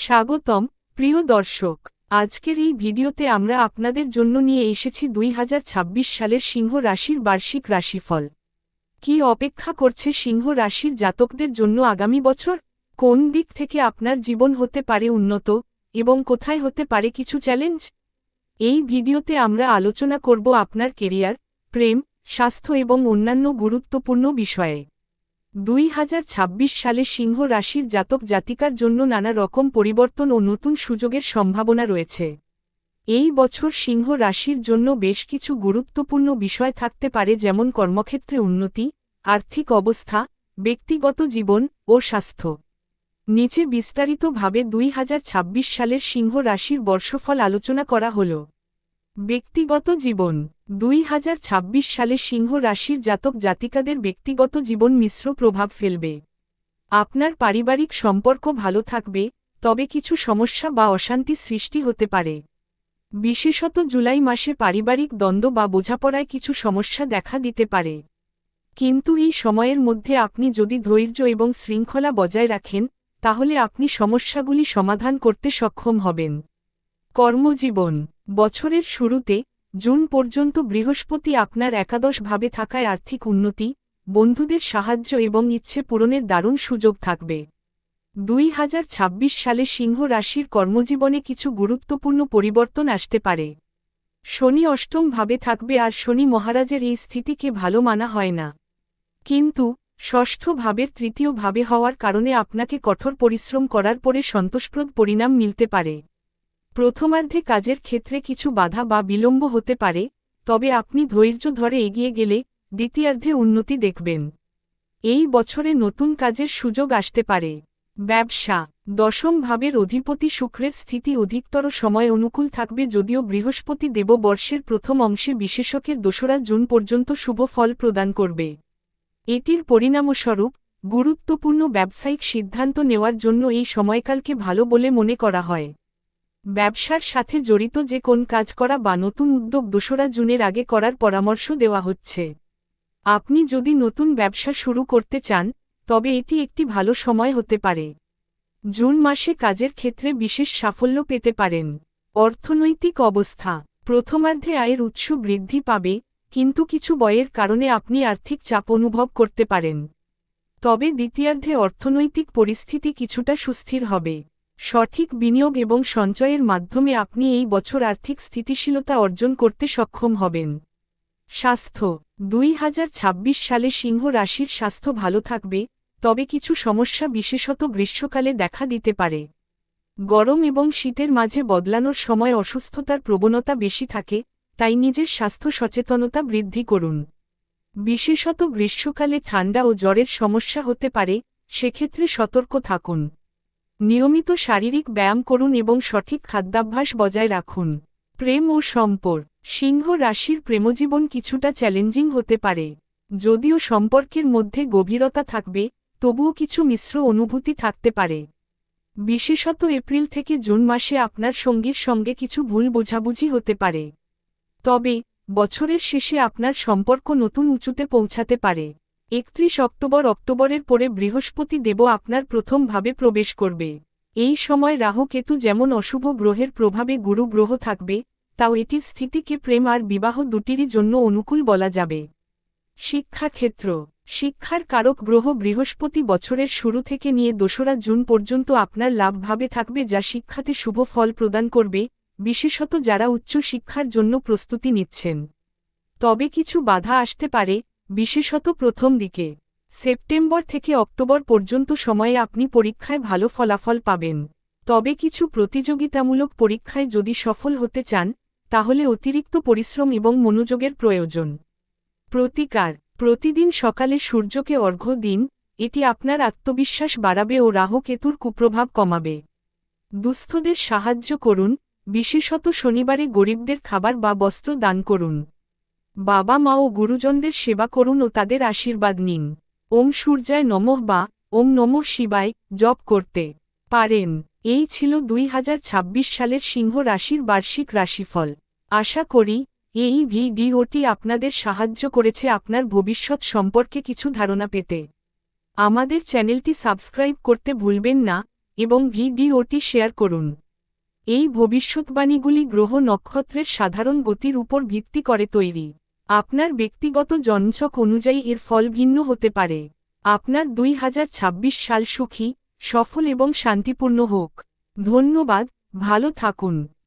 স্বাগতম প্রিয় দর্শক। আজকের এই ভিডিওতে আমরা আপনাদের জন্য নিয়ে এসেছি 2026 সালের সিংহ রাশির বার্ষিক রাশিফল। কি অপেক্ষা করছে সিংহ রাশির জাতকদের জন্য আগামী বছর? কোন দিক থেকে আপনার জীবন হতে পারে উন্নত এবং কোথায় হতে পারে কিছু চ্যালেঞ্জ? এই ভিডিওতে আমরা আলোচনা করব আপনার কেরিয়ার, প্রেম, স্বাস্থ্য এবং অন্যান্য গুরুত্বপূর্ণ বিষয়ে। 2026 সালে সিংহ রাশির জাতক জাতিকার জন্য নানা রকম পরিবর্তন ও নতুন সুযোগের সম্ভাবনা রয়েছে। এই বছর সিংহ রাশির জন্য বেশ কিছু গুরুত্বপূর্ণ বিষয় থাকতে পারে, যেমন কর্মক্ষেত্রে উন্নতি, আর্থিক অবস্থা, ব্যক্তিগত জীবন ও স্বাস্থ্য। নিচে বিস্তারিতভাবে 2026 সালের সিংহ রাশির বর্ষফল আলোচনা করা হল। ব্যক্তিগত জীবন। 2026 সালে সিংহ রাশির জাতক জাতিকাদের ব্যক্তিগত জীবন মিশ্র প্রভাব ফেলবে। আপনার পারিবারিক সম্পর্ক ভালো থাকবে, তবে কিছু সমস্যা বা অশান্তি সৃষ্টি হতে পারে। বিশেষত জুলাই মাসে পারিবারিক দ্বন্দ্ব বা বোঝাপড়ায় কিছু সমস্যা দেখা দিতে পারে। কিন্তু এই সময়ের মধ্যে আপনি যদি ধৈর্য এবং শৃঙ্খলা বজায় রাখেন, তাহলে আপনি সমস্যাগুলি সমাধান করতে সক্ষম হবেন। কর্মজীবন। বছরের শুরুতে জুন পর্যন্ত বৃহস্পতি আপনার একাদশভাবে থাকায় আর্থিক উন্নতি, বন্ধুদের সাহায্য এবং ইচ্ছে পূরণের দারুণ সুযোগ থাকবে। 2026 সালে সিংহ রাশির কর্মজীবনে কিছু গুরুত্বপূর্ণ পরিবর্তন আসতে পারে। শনি অষ্টমভাবে থাকবে, আর শনি মহারাজের এই স্থিতিকে ভালো মানা হয় না। কিন্তু ষষ্ঠ ভাবের তৃতীয় ভাবে হওয়ার কারণে আপনাকে কঠোর পরিশ্রম করার পরে সন্তোষপ্রদ পরিণাম মিলতে পারে। প্রথমার্ধে কাজের ক্ষেত্রে কিছু বাধা বা বিলম্ব হতে পারে, তবে আপনি ধৈর্য ধরে এগিয়ে গেলে দ্বিতীয়ার্ধে উন্নতি দেখবেন। এই বছরে নতুন কাজের সুযোগ আসতে পারে। ব্যবসা। দশম ভাবের অধিপতি শুক্রের স্থিতি অধিকতর সময় অনুকূল থাকবে, যদিও বৃহস্পতি দেববর্ষের প্রথম অংশে বিশেষকের 2রা জুন পর্যন্ত শুভ ফল প্রদান করবে। এটির পরিণামস্বরূপ গুরুত্বপূর্ণ ব্যবসায়িক সিদ্ধান্ত নেওয়ার জন্য এই সময়কালকে ভালো বলে মনে করা হয়। ব্যবসার সাথে জড়িত যে কোন কাজ করা বা নতুন উদ্যোগ 2রা জুনের আগে করার পরামর্শ দেওয়া হচ্ছে। আপনি যদি নতুন ব্যবসা শুরু করতে চান, তবে এটি একটি ভালো সময় হতে পারে। জুন মাসে কাজের ক্ষেত্রে বিশেষ সাফল্য পেতে পারেন। অর্থনৈতিক অবস্থা। প্রথমার্ধে আয়ের উৎস বৃদ্ধি পাবে, কিন্তু কিছু ব্যয়ের কারণে আপনি আর্থিক চাপ অনুভব করতে পারেন। তবে দ্বিতীয়ার্ধে অর্থনৈতিক পরিস্থিতি কিছুটা সুস্থির হবে। সঠিক বিনিয়োগ এবং সঞ্চয়ের মাধ্যমে আপনি এই বছর আর্থিক স্থিতিশীলতা অর্জন করতে সক্ষম হবেন। স্বাস্থ্য। 2026 সালে সিংহ রাশির স্বাস্থ্য ভালো থাকবে, তবে কিছু সমস্যা বিশেষত গ্রীষ্মকালে দেখা দিতে পারে। গরম এবং শীতের মাঝে বদলানোর সময় অসুস্থতার প্রবণতা বেশি থাকে, তাই নিজের স্বাস্থ্য সচেতনতা বৃদ্ধি করুন। বিশেষত গ্রীষ্মকালে ঠান্ডা ও জ্বরের সমস্যা হতে পারে, সেক্ষেত্রে সতর্ক থাকুন। নিয়মিত শারীরিক ব্যায়াম করুন এবং সঠিক খাদ্যাভ্যাস বজায় রাখুন। প্রেম ও সম্পর্ক। সিংহ রাশির প্রেমজীবন কিছুটা চ্যালেঞ্জিং হতে পারে। যদিও সম্পর্কের মধ্যে গভীরতা থাকবে, তবুও কিছু মিশ্র অনুভূতি থাকতে পারে। বিশেষত এপ্রিল থেকে জুন মাসে আপনার সঙ্গীর সঙ্গে কিছু ভুল বোঝাবুঝি হতে পারে। তবে বছরের শেষে আপনার সম্পর্ক নতুন উঁচুতে পৌঁছাতে পারে। 31 অক্টোবরের পরে বৃহস্পতি দেব আপনার প্রথম ভাবে প্রবেশ করবে। এই সময় রাহু কেতু যেমন অশুভ গ্রহের প্রভাবে গুরু গ্রহ থাকবে, তাও এটির স্থিতিকে প্রেম আর বিবাহ দুটিরই জন্য অনুকূল বলা যাবে। শিক্ষাক্ষেত্র। শিক্ষার কারক গ্রহ বৃহস্পতি বছরের শুরু থেকে নিয়ে 2রা জুন পর্যন্ত আপনার লাভভাবে থাকবে, যা শিক্ষাতে শুভ ফল প্রদান করবে, বিশেষত যারা উচ্চ শিক্ষার জন্য প্রস্তুতি নিচ্ছেন। তবে কিছু বাধা আসতে পারে, বিশেষত প্রথম দিকে। সেপ্টেম্বর থেকে অক্টোবর পর্যন্ত সময়ে আপনি পরীক্ষায় ভালো ফলাফল পাবেন। তবে কিছু প্রতিযোগিতামূলক পরীক্ষায় যদি সফল হতে চান, তাহলে অতিরিক্ত পরিশ্রম এবং মনোযোগের প্রয়োজন। প্রতিকার। প্রতিদিন সকালে সূর্যকে অর্ঘ্য দিন, এটি আপনার আত্মবিশ্বাস বাড়াবে ও রাহু কেতুর কুপ্রভাব কমাবে। দুস্থদের সাহায্য করুন, বিশেষত শনিবারে গরিবদের খাবার বা বস্ত্র দান করুন। বাবা মা ও গুরুজনদের সেবা করুন ও তাদের আশীর্বাদ নিন। ওম সূর্যায় নমঃ বা ওম নমঃ শিবায় জপ করতে পারেন। এই ছিল 2026 সালের সিংহ রাশির বার্ষিক রাশিফল। আশা করি এই ভিডিওটি আপনাদের সাহায্য করেছে আপনার ভবিষ্যৎ সম্পর্কে কিছু ধারণা পেতে। আমাদের চ্যানেলটি সাবস্ক্রাইব করতে ভুলবেন না এবং ভিডিওটি শেয়ার করুন। এই ভবিষ্যৎবাণীগুলি গ্রহ নক্ষত্রের সাধারণ গতির উপর ভিত্তি করে তৈরি। আপনার ব্যক্তিগত জন্মছক অনুযায়ী এর ফল ভিন্ন হতে পারে। আপনার 2026 সাল সুখী, সফল এবং শান্তিপূর্ণ হোক। ধন্যবাদ, ভালো থাকুন।